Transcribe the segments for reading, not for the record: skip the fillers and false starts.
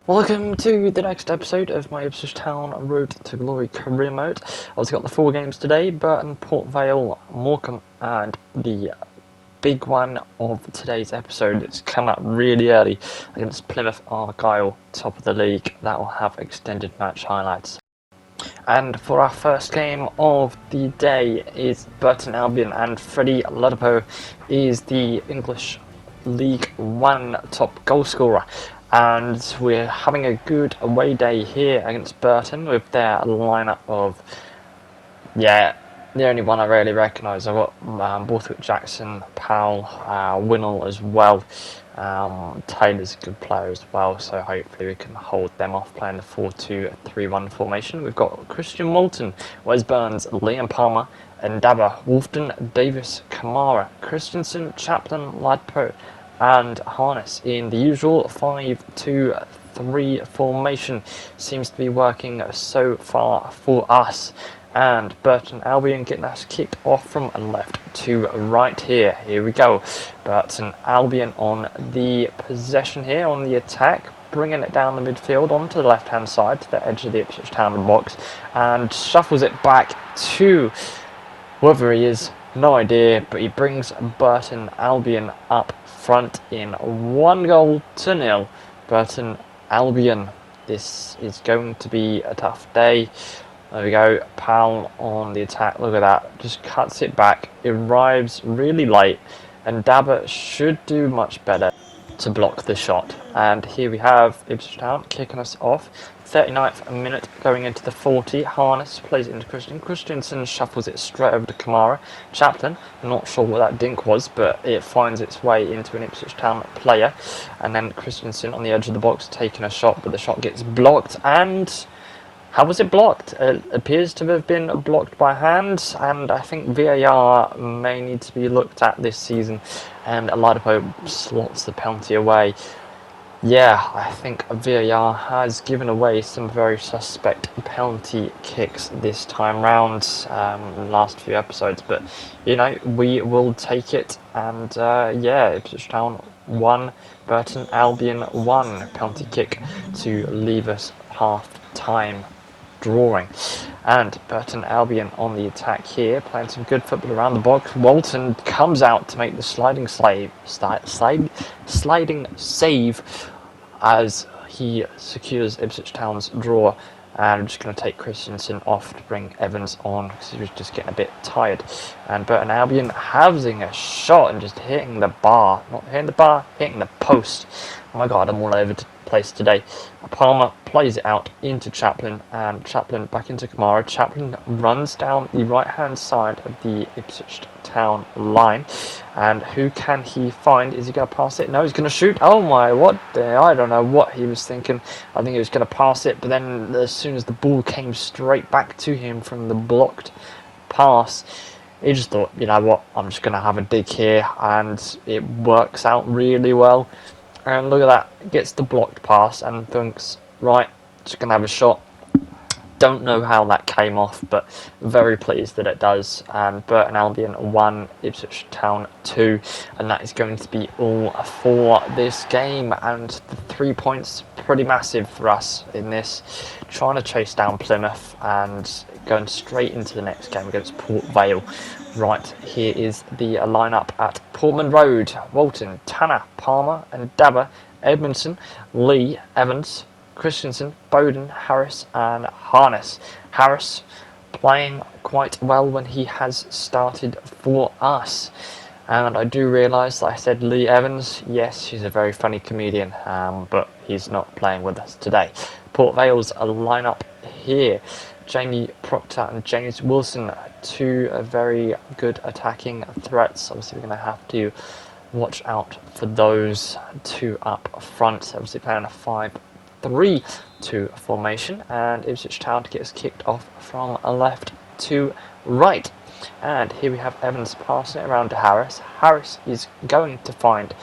Welcome to the next episode of my Ipswich Town Road to Glory career mode. I've also got the 4 games today: Burton, Port Vale, Morecambe, and the big one of today's episode. It's come up really early against Plymouth Argyle, top of the league. That will have extended match highlights. And for our first game of the day is Burton Albion, and Freddie Ladapo is the English League One top goal scorer. And we're having a good away day here against Burton with their lineup of, the only one I really recognise. I've got Borthwick, Jackson, Powell, Winnell as well. Taylor's a good player as well, so hopefully we can hold them off playing the 4-2-3-1 formation. We've got Christian Moulton, Wes Burns, Liam Palmer, Ndaba, Wolfton, Davis, Kamara, Christensen, Chaplin, Ladpo, and Harness in the usual 5-2-3 formation. Seems to be working so far for us. And Burton Albion getting us kicked off from left to right here. Here we go. Burton Albion on the possession here, on the attack, bringing it down the midfield onto the left hand side to the edge of the Ipswich Town box, and shuffles it back to whoever he is, no idea, but he brings Burton Albion up front in 1-0. Burton Albion. This is going to be a tough day. There we go. Powell on the attack. Look at that. Just cuts it back. It arrives really late, and Dabber should do much better to block the shot. And here we have Ipswich Town kicking us off. 39th minute going into the 40. Harness plays it into Christian. Christensen shuffles it straight over to Kamara. Chaplin, I'm not sure what that dink was, but it finds its way into an Ipswich Town player. And then Christensen on the edge of the box taking a shot, but the shot gets blocked. And how was it blocked? It appears to have been blocked by hand, and I think VAR may need to be looked at this season. And Ladapo slots the penalty away. Yeah, I think VAR has given away some very suspect penalty kicks this time round, in the last few episodes, but we will take it. And Ipswich Town 1, Burton Albion 1, penalty kick to leave us half time drawing. And Burton Albion on the attack here, playing some good football around the box. Walton comes out to make the sliding save as he secures Ipswich Town's draw. And I'm just going to take Christensen off to bring Evans on because he was just getting a bit tired. And Burton Albion having a shot and just hitting the bar. Not hitting the bar, hitting the post. Oh my god, I'm all over the place today. Palmer plays it out into Chaplin, and Chaplin back into Kamara. Chaplin runs down the right hand side of the Ipswich Town line, and who can he find? Is he going to pass it? No, he's going to shoot. Oh my, I don't know what he was thinking. I think he was going to pass it, but then as soon as the ball came straight back to him from the blocked pass, he just thought, you know what, I'm just going to have a dig here, and it works out really well. And look at that, gets the blocked pass and thinks, right, just going to have a shot. Don't know how that came off, but very pleased that it does. And Burton Albion 1, Ipswich Town 2, and that is going to be all for this game. And the 3 points, pretty massive for us in this. Trying to chase down Plymouth and going straight into the next game against Port Vale. Right, here is the lineup at Portman Road. Walton, Tanner, Palmer and Dabber, Edmondson, Lee, Evans, Christensen, Bowden, Harris and Harness. Harris playing quite well when he has started for us. And I do realise that I said Lee Evans. Yes, he's a very funny comedian, but he's not playing with us today. Port Vale's lineup here. Jamie Proctor and James Wilson, two very good attacking threats. Obviously, we're going to have to watch out for those two up front. Obviously, playing a 5-3-2 formation, and Ipswich Town gets kicked off from left to right. And here we have Evans passing it around to Harris. Harris is going to find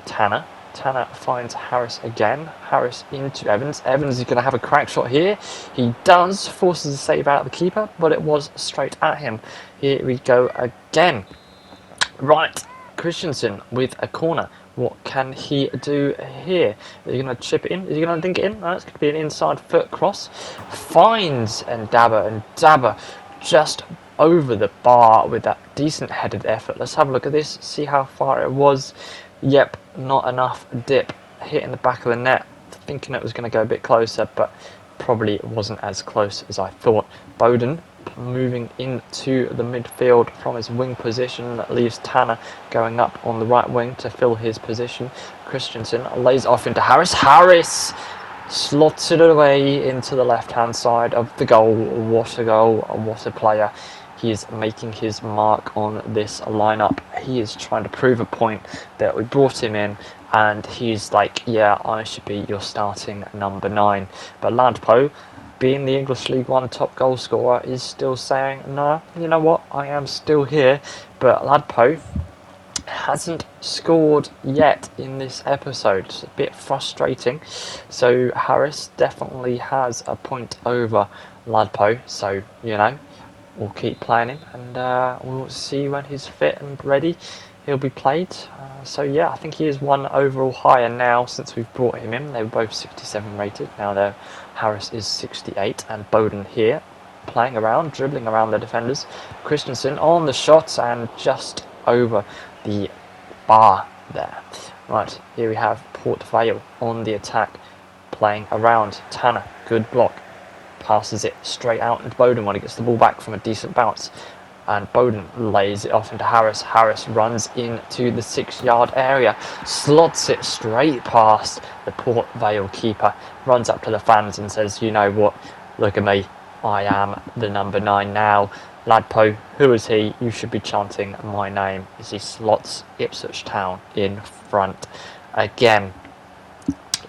Tanner. Tanner finds Harris again. Harris into Evans. Evans is going to have a crack shot here. He does, forces a save out of the keeper, but it was straight at him. Here we go again. Right, Christensen with a corner. What can he do here? Is he going to chip it in? Is he going to dink it in? No, it's going to be an inside foot cross. Finds and Dabber just over the bar with that decent headed effort. Let's have a look at this, see how far it was. Yep, not enough dip. Hitting the back of the net. Thinking it was going to go a bit closer, but probably wasn't as close as I thought. Bowden moving into the midfield from his wing position. That leaves Tanner going up on the right wing to fill his position. Christensen lays off into Harris. Harris slots it away into the left hand side of the goal. What a goal, what a player. He is making his mark on this lineup. He is trying to prove a point that we brought him in, and he's like, yeah, I should be your starting number 9. But Ladpo, being the English League One top goal scorer, is still saying, no, you know what, I am still here. But Ladpo hasn't scored yet in this episode. It's a bit frustrating. So Harris definitely has a point over Ladpo. So, you know, we'll keep playing him, and we'll see when he's fit and ready. He'll be played. So yeah, I think he is one overall higher now since we've brought him in. They were both 67 rated. Now Harris is 68, and Bowden here playing around, dribbling around the defenders. Christensen on the shot and just over the bar there. Right, here we have Port Vale on the attack, playing around. Tanner, good block. Passes it straight out into Bowden when he gets the ball back from a decent bounce, and Bowden lays it off into Harris. Harris runs into the 6-yard area, slots it straight past the Port Vale keeper, runs up to the fans and says, you know what, look at me, I am the number 9 now. Ladpo, who is he? You should be chanting my name, as he slots Ipswich Town in front again.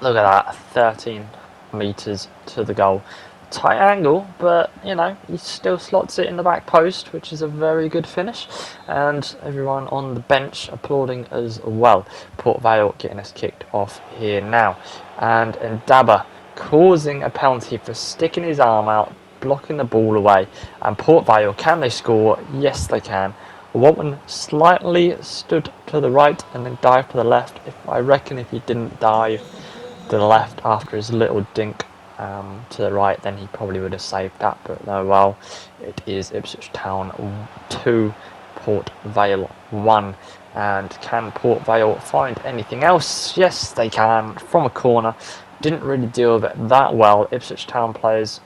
Look at that, 13 metres to the goal. Tight angle, but you know, he still slots it in the back post, which is a very good finish, and everyone on the bench applauding as well. Port Vale getting us kicked off here now, and Dabber causing a penalty for sticking his arm out, blocking the ball away. And Port Vale, can they score? Yes, they can. Walton slightly stood to the right and then dived to the left. I reckon if he didn't dive to the left after his little dink to the right, then he probably would have saved that. But no, well, it is Ipswich Town 2, Port Vale 1. And can Port Vale find anything else? Yes, they can, from a corner. Didn't really deal with it that well. Ipswich Town players,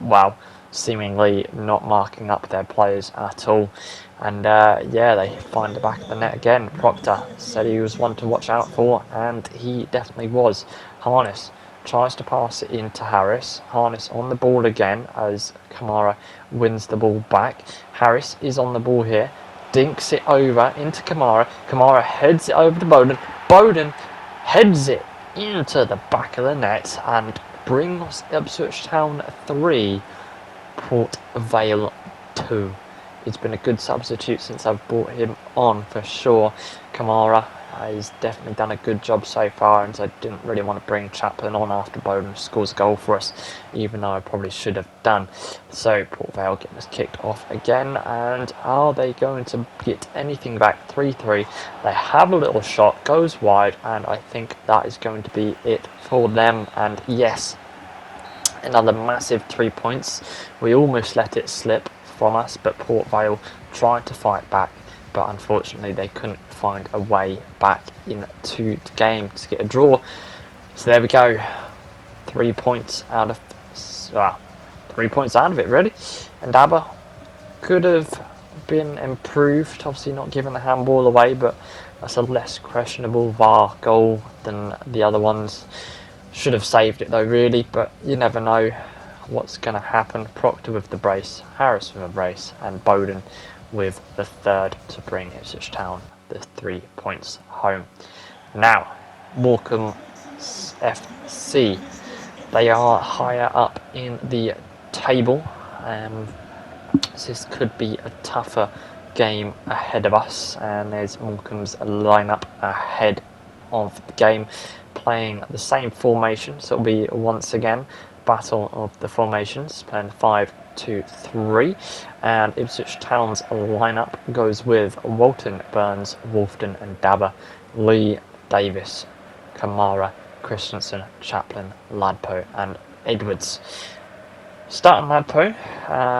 wow, seemingly not marking up their players at all. And yeah, they find the back of the net again. Proctor said he was one to watch out for, and he definitely was. Harness tries to pass it into Harris. Harness on the ball again as Kamara wins the ball back. Harris is on the ball here, dinks it over into Kamara. Kamara heads it over to Bowden. Bowden heads it into the back of the net and brings Ipswich Town 3, Port Vale 2. It's been a good substitute since I've brought him on for sure. Kamara has definitely done a good job so far, and so I didn't really want to bring Chaplin on after Bowden scores a goal for us, even though I probably should have done. So Port Vale getting us kicked off again, and are they going to get anything back? 3-3. They have a little shot, goes wide, and I think that is going to be it for them. And yes, another massive 3 points. We almost let it slip from us, but Port Vale tried to fight back, but unfortunately they couldn't find a way back into the game to get a draw. So there we go, 3 points out of 3 points out of it really. And Dabber could have been improved, obviously not giving the handball away, but that's a less questionable VAR goal than the other ones. Should have saved it though really, but you never know what's going to happen. Proctor with the brace, Harris with a brace, and Bowden with the third to bring Ipswich Town the 3 points home. Now, Morecambe FC, they are higher up in the table. So this could be a tougher game ahead of us, and there's Morecambe's lineup ahead of the game, playing the same formation, so it'll be once again battle of the formations, playing 5-2-3, and Ipswich Town's lineup goes with Walton, Burns, Wolfton and Dabber, Lee, Davis, Kamara, Christensen, Chaplin, Ladpo and Edwards. Starting Ladpo,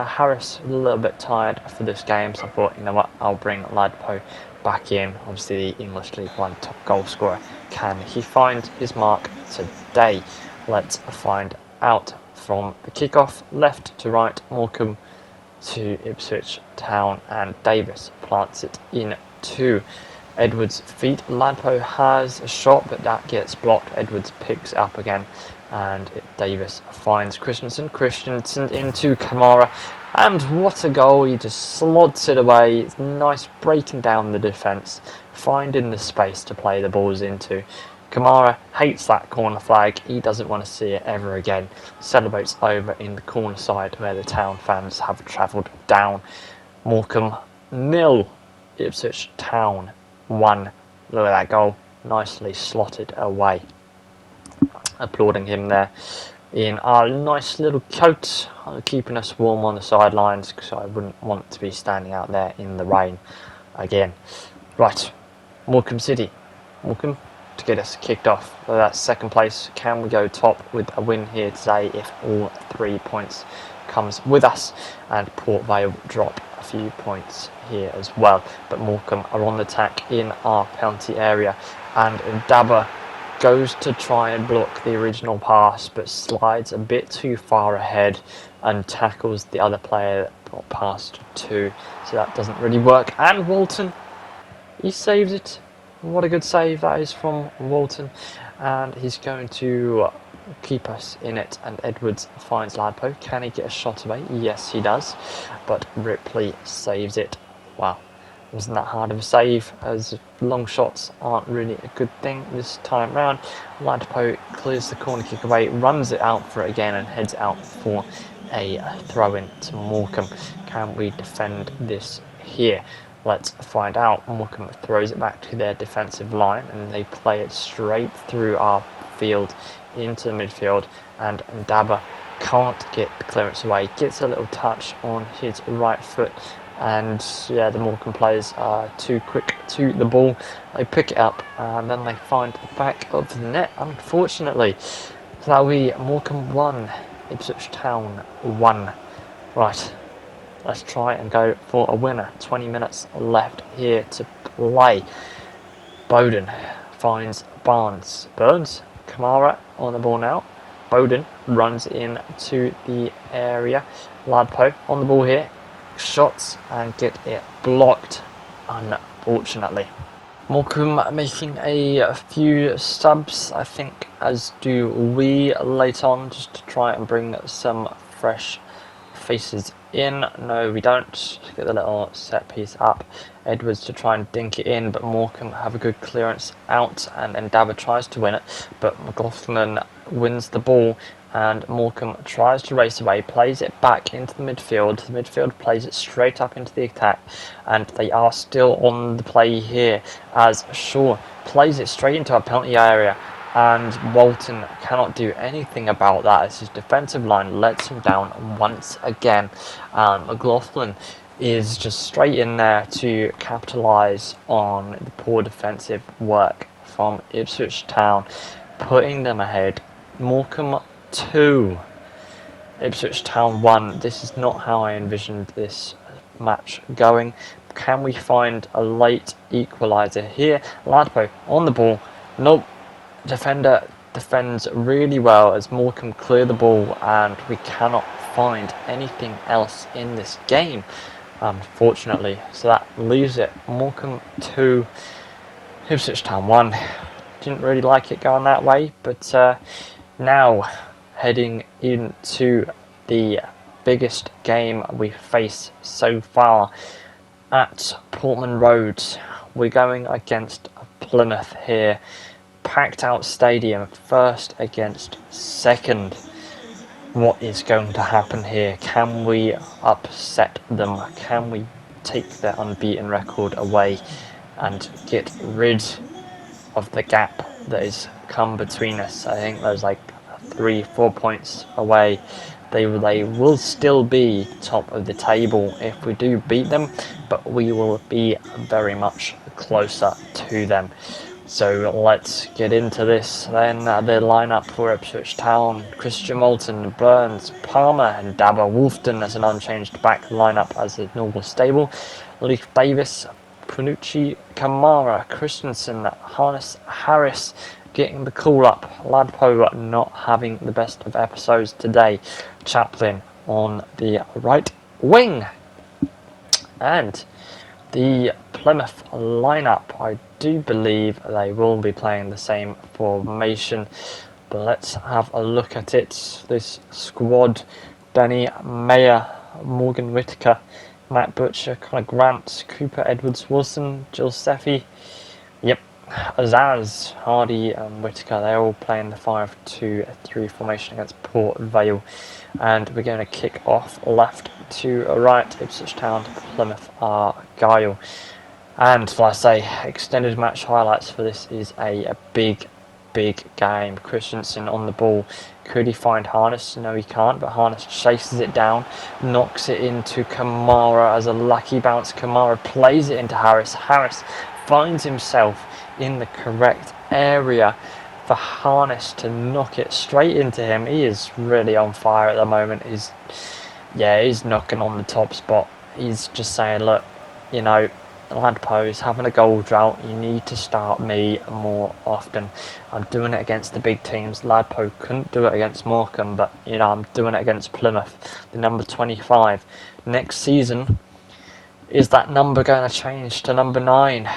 Harris a little bit tired for this game, so I thought, you know what, I'll bring Ladpo back in. Obviously the English League One top goal scorer. Can he find his mark today? Let's find out. From the kickoff, left to right, Morecambe to Ipswich Town, and Davis plants it in to Edwards' feet. Ladpo has a shot, but that gets blocked. Edwards picks it up again, and Davis finds Christensen. Christensen into Kamara, and what a goal! He just slots it away. It's nice breaking down the defence, finding the space to play the balls into. Kamara hates that corner flag. He doesn't want to see it ever again. Celebrates over in the corner side where the Town fans have travelled down. Morecambe 0, Ipswich Town 1. Look at that goal, nicely slotted away. Applauding him there in our nice little coat, keeping us warm on the sidelines, because I wouldn't want to be standing out there in the rain again. Right, Morecambe City. Morecambe to get us kicked off. So that's second place. Can we go top with a win here today if all 3 points comes with us? And Port Vale drop a few points here as well. But Morecambe are on the attack in our penalty area, and Dabba goes to try and block the original pass, but slides a bit too far ahead and tackles the other player that got passed to. So that doesn't really work. And Walton, he saves it. What a good save that is from Walton, and he's going to keep us in it. And Edwards finds Ladpo. Can he get a shot away? Yes, he does, but Ripley saves it. Wow, wasn't that hard of a save, as long shots aren't really a good thing this time round. Ladpo clears the corner kick away, runs it out for it again, and heads out for a throw-in to Morecambe. Can we defend this here? Let's find out. Morecambe throws it back to their defensive line, and they play it straight through our field into the midfield, and Dabba can't get the clearance away. Gets a little touch on his right foot, and yeah, the Morecambe players are too quick to the ball. They pick it up, and then they find the back of the net, unfortunately. So that'll be Morecambe 1, Ipswich Town 1. Right. Let's try and go for a winner. 20 minutes left here to play. Bowden finds Barnes. Burns, Kamara on the ball now. Bowden runs in to the area. Ladpo on the ball here. Shots and get it blocked, unfortunately. Morecambe making a few subs, I think, as do we later on, just to try and bring some fresh faces in. No, we don't. Get the little set piece up. Edwards to try and dink it in, but Morecambe have a good clearance out, and Dabba tries to win it, but McLaughlin wins the ball, and Morecambe tries to race away, plays it back into the midfield. The midfield plays it straight up into the attack, and they are still on the play here as Shaw plays it straight into our penalty area, and Walton cannot do anything about that as his defensive line lets him down once again. McLaughlin is just straight in there to capitalise on the poor defensive work from Ipswich Town, putting them ahead. Morecambe 2, Ipswich Town 1. This is not how I envisioned this match going. Can we find a late equaliser here? Ladpo on the ball. Nope. Defender defends really well as Morecambe clear the ball, and we cannot find anything else in this game, unfortunately. So that leaves it Morecambe 2, Ipswich Town 1. Didn't really like it going that way, but now heading into the biggest game we face so far at Portman Road. We're going against Plymouth here. Packed out stadium, first against second. What is going to happen here? Can we upset them? Can we take their unbeaten record away and get rid of the gap that has come between us? I think there's like 3-4 points away. They will still be top of the table if we do beat them, but we will be very much closer to them. So let's get into this then. The lineup for Ipswich Town: Christian Moulton, Burns, Palmer and Dabber. Wolfton as an unchanged back lineup as a normal stable. Leif Davis, Panucci, Kamara, Christensen, Harness, Harris getting the call up. Ladpo not having the best of episodes today. Chaplin on the right wing. And the Plymouth lineup, I do believe they will be playing the same formation, but let's have a look at it. This squad: Danny Mayer, Morgan Whitaker, Matt Butcher, Connor Grant, Cooper Edwards Wilson, Jill Seffi. Yep, Azaz, Hardy and Whitaker, they're all playing the 5-2-3 formation against Port Vale. And we're going to kick off left to right. Ipswich Town, Plymouth Argyle. And like I say, extended match highlights for this is a big game. Christensen on the ball. Could he find Harness? No, he can't, but Harness chases it down, knocks it into Kamara as a lucky bounce. Kamara plays it into Harris. Harris finds himself in the correct area for Harness to knock it straight into him. He is really on fire at the moment. He's knocking on the top spot. He's just saying, look, you know, Ladpo is having a goal drought. You need to start me more often. I'm doing it against the big teams. Ladpo couldn't do it against Morecambe, but you know, I'm doing it against Plymouth, the number 25. Next season, is that number going to change to number 9?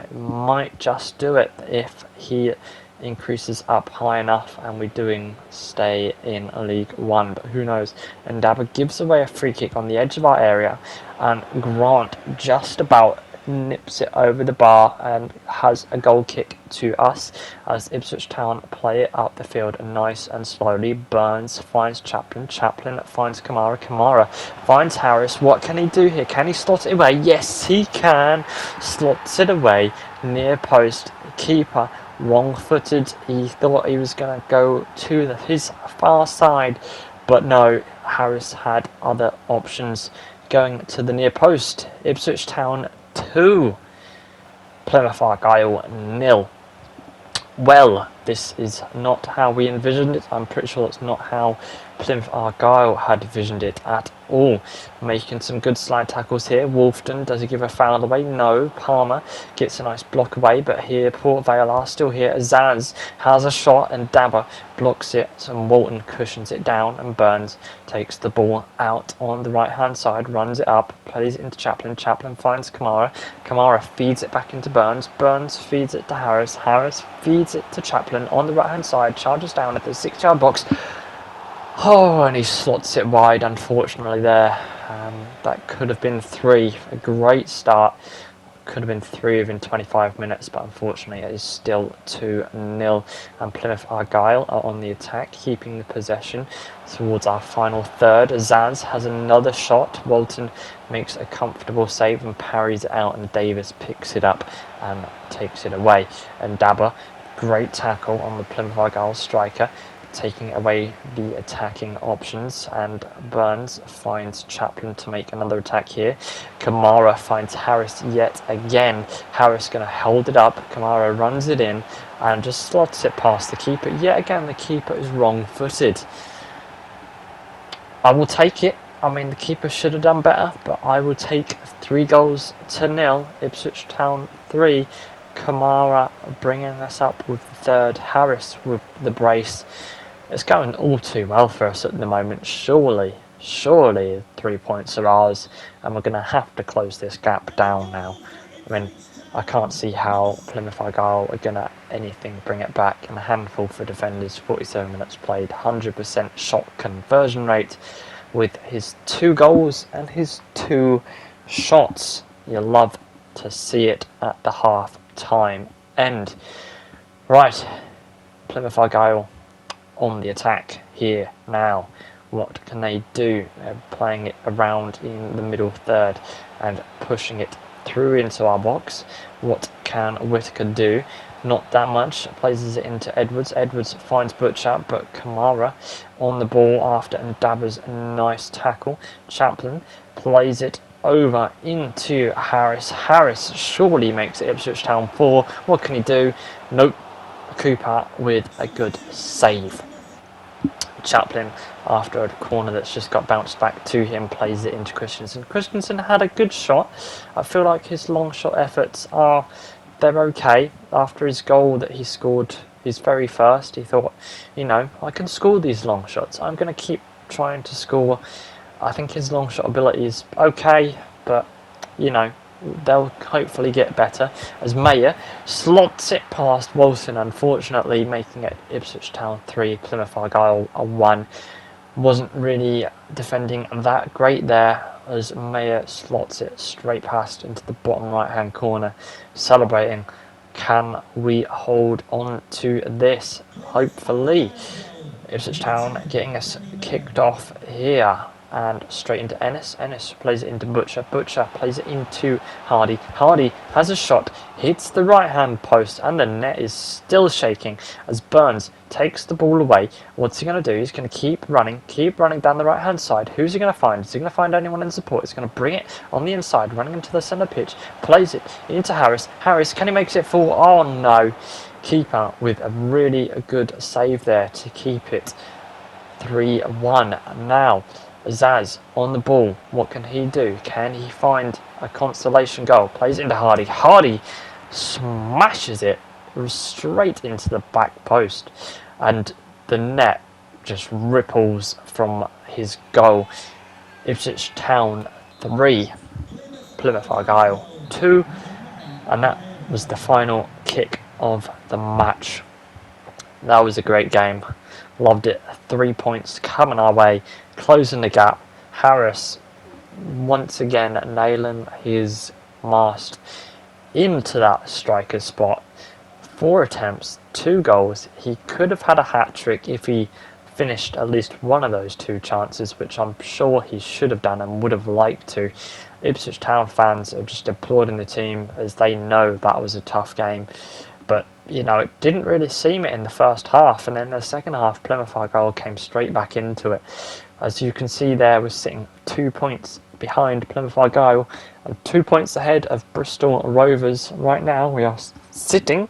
It might just do it if he increases up high enough and we do stay in League One, but who knows. And Dabber gives away a free kick on the edge of our area, and Grant just about nips it over the bar and has a goal kick to us as Ipswich Town play it up the field nice and slowly. Burns finds Chaplin, Chaplin finds Kamara, Kamara finds Harris. What can he do here? Can he slot it away? Yes, he can. Slots it away near post. Keeper wrong-footed. He thought he was going to go to his far side, but no, Harris had other options, going to the near post. Ipswich Town 2, Plymouth Argyle 0. Well, this is not how we envisioned it. I'm pretty sure it's not how Plymouth Argyle had envisioned it at all. Making some good slide tackles here. Wolfton, does he give a foul away? No. Palmer gets a nice block away, but here Port Vale are still here. Zaz has a shot and Dabber blocks it, and Walton cushions it down, and Burns takes the ball out on the right hand side, runs it up, plays it into Chaplin. Chaplin finds Kamara. Kamara feeds it back into Burns. Burns feeds it to Harris. Harris feeds it to Chaplin on the right hand side, charges down at the 6-yard box. Oh, and he slots it wide, unfortunately, there. That could have been 3. A great start. Could have been 3 within 25 minutes, but unfortunately it is still 2-0. And Plymouth Argyle are on the attack, keeping the possession towards our final third. Zaz has another shot. Walton makes a comfortable save and parries it out, and Davis picks it up and takes it away. And Dabber, great tackle on the Plymouth Argyle striker, taking away the attacking options, and Burns finds Chaplin to make another attack here. Kamara finds Harris yet again. Harris going to hold it up. Kamara runs it in and just slots it past the keeper. Yet again, the keeper is wrong-footed. I will take it. I mean, the keeper should have done better, but I will take 3-0. Ipswich Town 3. Kamara bringing us up with the third. Harris with the brace. It's going all too well for us at the moment. Surely 3 points are ours, and we're going to have to close this gap down now. I mean, I can't see how Plymouth Argyle are going to anything bring it back. And a handful for defenders, 47 minutes played, 100% shot conversion rate with his 2 goals and his 2 shots. You love to see it at the half-time end. Right, Plymouth Argyle on the attack here now. What can they do? They're playing it around in the middle third and pushing it through into our box. What can Whitaker do? Not that much. Places it into Edwards. Edwards finds Butcher, but Kamara on the ball after, and Dabber's nice tackle. Chaplin plays it over into Harris. Harris surely makes it Ipswich Town 4. What can he do? Nope. Cooper with a good save. Chaplin, after a corner that's just got bounced back to him, plays it into Christensen. Christensen had a good shot. I feel like his long shot efforts they're okay. After his goal that he scored, his very first, he thought, I can score these long shots. I'm going to keep trying to score. I think his long shot ability is okay, but they'll hopefully get better, as Mayer slots it past Wilson, unfortunately making it Ipswich Town 3, Plymouth Argyle 1. Wasn't really defending that great there, as Mayer slots it straight past into the bottom right hand corner, celebrating. Can we hold on to this? Hopefully. Ipswich Town getting us kicked off here. And straight into Ennis. Ennis plays it into Butcher. Butcher plays it into Hardy. Hardy has a shot, hits the right-hand post, and the net is still shaking as Burns takes the ball away. What's he going to do? He's going to keep running down the right-hand side. Who's he going to find? Is he going to find anyone in support? He's going to bring it on the inside, running into the centre pitch. Plays it into Harris. Harris, can he make it full? Oh, no. Keeper with a really good save there to keep it 3-1. Now, Zaz on the ball. What can he do? Can he find a consolation goal? Plays it into Hardy. Hardy smashes it straight into the back post, and the net just ripples from his goal. Ipswich Town 3, Plymouth Argyle 2, and that was the final kick of the match. That was a great game. Loved it. 3 points coming our way, closing the gap. Harris once again nailing his mast into that striker spot. 4 attempts, 2 goals. He could have had a hat-trick if he finished at least one of those 2 chances, which I'm sure he should have done and would have liked to. Ipswich Town fans are just applauding the team as they know that was a tough game. But, it didn't really seem it in the first half. And then the second half, Plymouth Argyle came straight back into it. As you can see there, we're sitting 2 points behind Plymouth Argyle and 2 points ahead of Bristol Rovers. Right now, we are sitting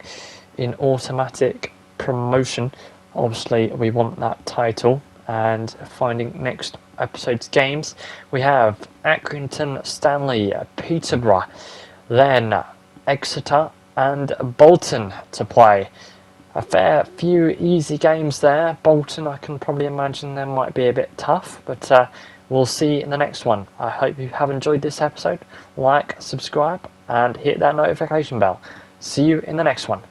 in automatic promotion. Obviously, we want that title. And finding next episode's games, we have Accrington, Stanley, Peterborough, then Exeter and Bolton to play. A fair few easy games there. Bolton, I can probably imagine them might be a bit tough, but we'll see in the next one. I hope you have enjoyed this episode. Like, subscribe, and hit that notification bell. See you in the next one.